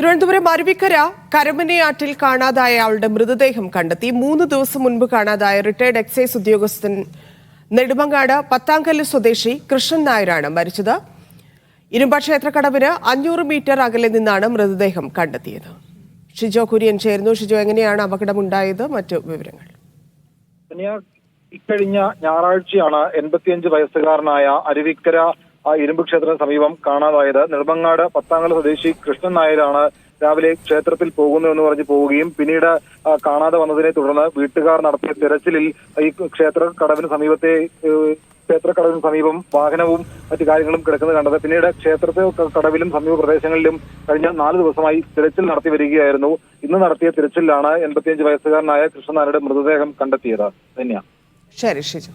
തിരുവനന്തപുരം അരുവിക്കര കരമനയാറ്റിൽ കാണാതായ ആളുടെ മൃതദേഹം കണ്ടെത്തി. 3 ദിവസം മുൻപ് കാണാതായ റിട്ടയർഡ് എക്സൈസ് ഉദ്യോഗസ്ഥൻ നെടുമങ്ങാട് പത്താങ്കല്ല് സ്വദേശി കൃഷ്ണൻ നായരാണ് മരിച്ചത്. ഇരുമ്പ ക്ഷേത്രക്കടവിന് 500 മീറ്റർ അകലെ നിന്നാണ് മൃതദേഹം കണ്ടെത്തിയത്. ഷിജോ കുര്യൻ ചേരുന്നു. ഷിജോ, എങ്ങനെയാണ് അപകടമുണ്ടായത്? മറ്റു വിവരങ്ങൾ. ഇക്കഴിഞ്ഞ ഞായറാഴ്ചയാണ് 85 വയസ്സുകാരനായ അരുവിക്കര ഇരുമ്പ് ക്ഷേത്രത്തിന് സമീപം കാണാതായത്. നെടുമങ്ങാട് പത്താങ്കല്ല് സ്വദേശി കൃഷ്ണൻ നായരാണ് രാവിലെ ക്ഷേത്രത്തിൽ പോകുന്നു എന്ന് പറഞ്ഞ് പോവുകയും പിന്നീട് കാണാതെ വന്നതിനെ തുടർന്ന് വീട്ടുകാർ നടത്തിയ തിരച്ചിലിൽ ഈ ക്ഷേത്രക്കടവിന് സമീപം വാഹനവും മറ്റു കാര്യങ്ങളും കിടക്കുന്നത് കണ്ടത്. പിന്നീട് കടവിലും സമീപ പ്രദേശങ്ങളിലും കഴിഞ്ഞ 4 ദിവസമായി തിരച്ചിൽ നടത്തി വരികയായിരുന്നു. ഇന്ന് നടത്തിയ തിരച്ചിലാണ് 85 വയസ്സുകാരനായ കൃഷ്ണൻ നായരുടെ മൃതദേഹം കണ്ടെത്തിയത്. തന്നെയാണ്. ശരി ഷിജു.